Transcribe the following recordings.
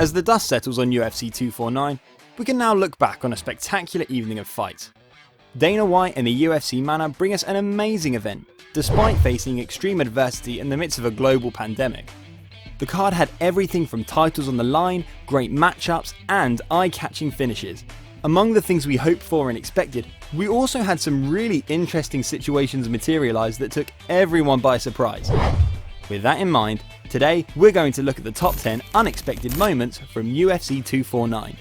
As the dust settles on UFC 249, we can now look back on a spectacular evening of fights. Dana White and the UFC manor bring us an amazing event, despite facing extreme adversity in the midst of a global pandemic. The card had everything from titles on the line, great matchups, and eye-catching finishes. Among the things we hoped for and expected, we also had some really interesting situations materialise that took everyone by surprise. With that in mind, today we're going to look at the top 10 unexpected moments from UFC 249.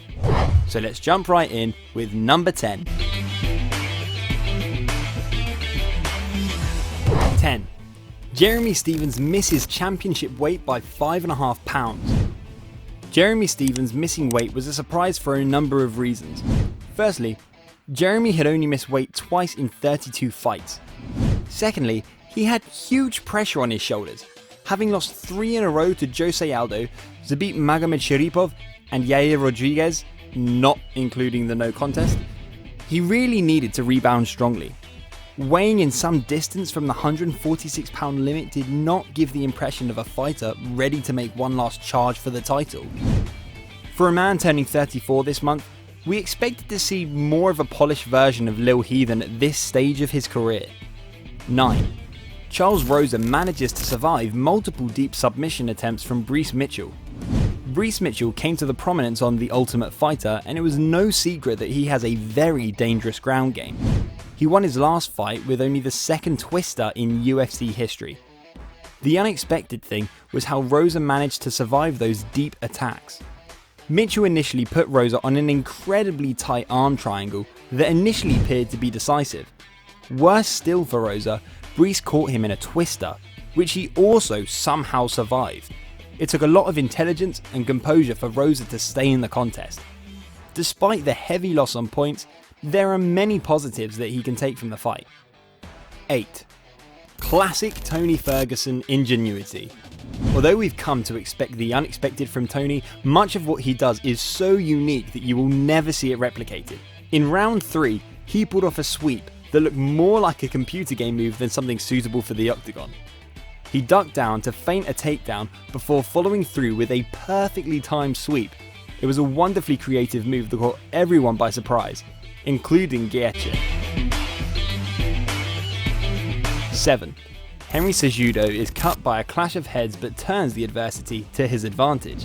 So let's jump right in with number 10. 10. Jeremy Stephens misses championship weight by 5.5 pounds. Jeremy Stephens missing weight was a surprise for a number of reasons. Firstly, Jeremy had only missed weight twice in 32 fights. Secondly, he had huge pressure on his shoulders, having lost 3 in a row to Jose Aldo, Zabit Magomedsharipov and Yair Rodriguez, not including the no contest. He really needed to rebound strongly. Weighing in some distance from the 146-pound limit did not give the impression of a fighter ready to make one last charge for the title. For a man turning 34 this month, we expected to see more of a polished version of Lil Heathen at this stage of his career. 9. Charles Rosa manages to survive multiple deep submission attempts from Brees Mitchell. Brees Mitchell came to the prominence on The Ultimate Fighter, and it was no secret that he has a very dangerous ground game. He won his last fight with only the second twister in UFC history. The unexpected thing was how Rosa managed to survive those deep attacks. Mitchell initially put Rosa on an incredibly tight arm triangle that initially appeared to be decisive. Worse still for Rosa, Brees caught him in a twister, which he also somehow survived. It took a lot of intelligence and composure for Rosa to stay in the contest. Despite the heavy loss on points, there are many positives that he can take from the fight. 8. Classic Tony Ferguson ingenuity. Although we've come to expect the unexpected from Tony, much of what he does is so unique that you will never see it replicated. In round 3, he pulled off a sweep that looked more like a computer game move than something suitable for the octagon. He ducked down to feint a takedown before following through with a perfectly timed sweep. It was a wonderfully creative move that caught everyone by surprise, including Gaethje. 7. Henry Cejudo is cut by a clash of heads but turns the adversity to his advantage.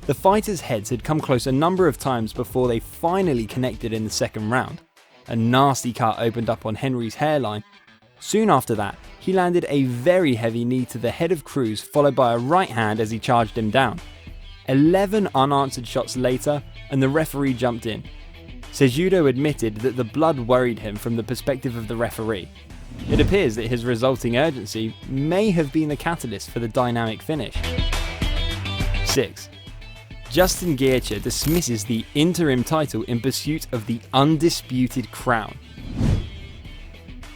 The fighters' heads had come close a number of times before they finally connected in the second round. A nasty cut opened up on Henry's hairline. Soon after that, he landed a very heavy knee to the head of Cruz, followed by a right hand as he charged him down. 11 unanswered shots later, and the referee jumped in. Cejudo admitted that the blood worried him from the perspective of the referee. It appears that his resulting urgency may have been the catalyst for the dynamic finish. 6. Justin Gaethje dismisses the interim title in pursuit of the undisputed crown.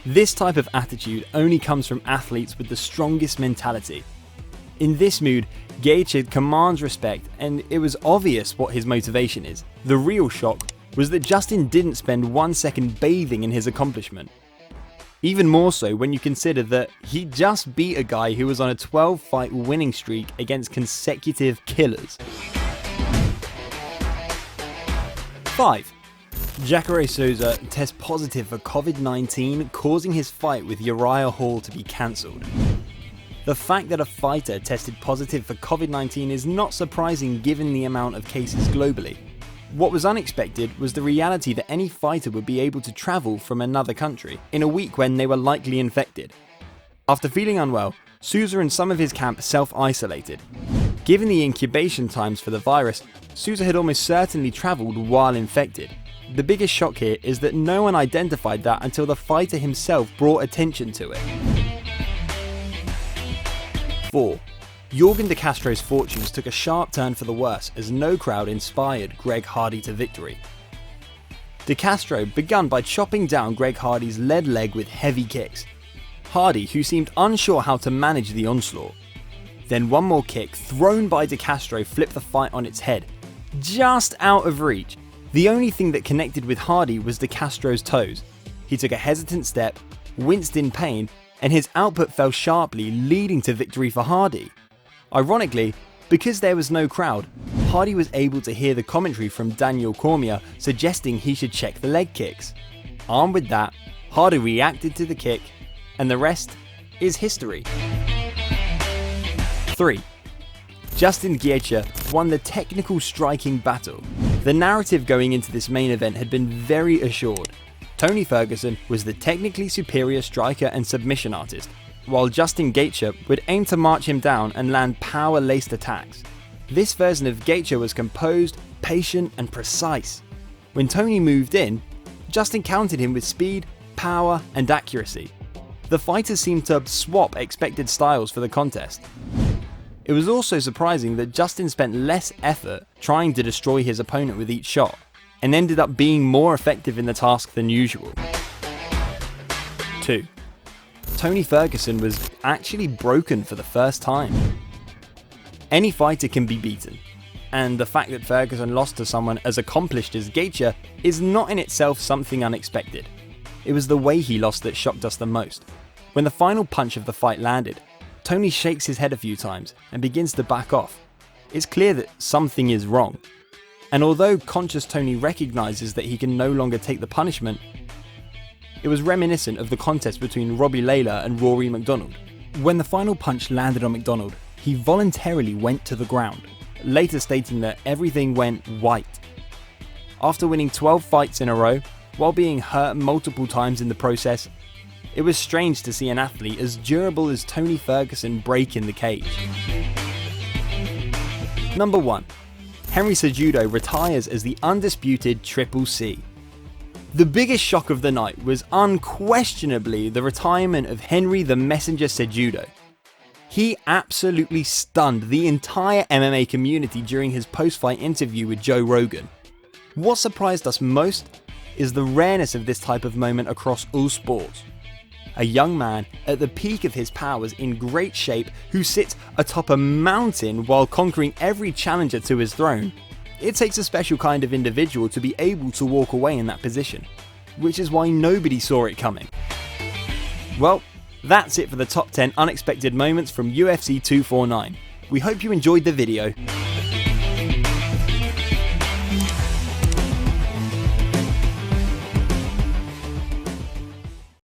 This type of attitude only comes from athletes with the strongest mentality. In this mood, Gaethje commands respect, and it was obvious what his motivation is. The real shock was that Justin didn't spend 1 second bathing in his accomplishment. Even more so when you consider that he just beat a guy who was on a 12-fight winning streak against consecutive killers. 5. Jacare Souza tests positive for COVID-19, causing his fight with Uriah Hall to be cancelled. The fact that a fighter tested positive for COVID-19 is not surprising given the amount of cases globally. What was unexpected was the reality that any fighter would be able to travel from another country in a week when they were likely infected. After feeling unwell, Souza and some of his camp self-isolated. Given the incubation times for the virus, Souza had almost certainly travelled while infected. The biggest shock here is that no one identified that until the fighter himself brought attention to it. 4. Yorgan De Castro's fortunes took a sharp turn for the worse as no crowd inspired Greg Hardy to victory. De Castro began by chopping down Greg Hardy's lead leg with heavy kicks. Hardy, who seemed unsure how to manage the onslaught. Then one more kick thrown by De Castro flipped the fight on its head, just out of reach. The only thing that connected with Hardy was De Castro's toes. He took a hesitant step, winced in pain, and his output fell sharply, leading to victory for Hardy. Ironically, Because there was no crowd, Hardy was able to hear the commentary from Daniel Cormier suggesting he should check the leg kicks. Armed with that, Hardy reacted to the kick, and the rest is history. 3. Justin Gaethje won the technical striking battle. The narrative going into this main event had been very assured. Tony Ferguson was the technically superior striker and submission artist, while Justin Gaethje would aim to march him down and land power-laced attacks. This version of Gaethje was composed, patient and precise. When Tony moved in, Justin countered him with speed, power and accuracy. The fighters seemed to swap expected styles for the contest. It was also surprising that Justin spent less effort trying to destroy his opponent with each shot, and ended up being more effective in the task than usual. 2. Tony Ferguson was actually broken for the first time. Any fighter can be beaten, and the fact that Ferguson lost to someone as accomplished as Gaethje is not in itself something unexpected. It was the way he lost that shocked us the most. When the final punch of the fight landed, Tony shakes his head a few times and begins to back off. It's clear that something is wrong. And although conscious Tony recognises that he can no longer take the punishment, it was reminiscent of the contest between Robbie Lawler and Rory McDonald. When the final punch landed on McDonald, he voluntarily went to the ground, later stating that everything went white. After winning 12 fights in a row, while being hurt multiple times in the process, it was strange to see an athlete as durable as Tony Ferguson break in the cage. Number 1. Henry Cejudo retires as the undisputed Triple C. The biggest shock of the night was unquestionably the retirement of Henry the Messenger Cejudo. He absolutely stunned the entire MMA community during his post-fight interview with Joe Rogan. What surprised us most is the rareness of this type of moment across all sports. A young man at the peak of his powers, in great shape, who sits atop a mountain while conquering every challenger to his throne. It takes a special kind of individual to be able to walk away in that position, which is why nobody saw it coming. Well, that's it for the top 10 unexpected moments from UFC 249. We hope you enjoyed the video.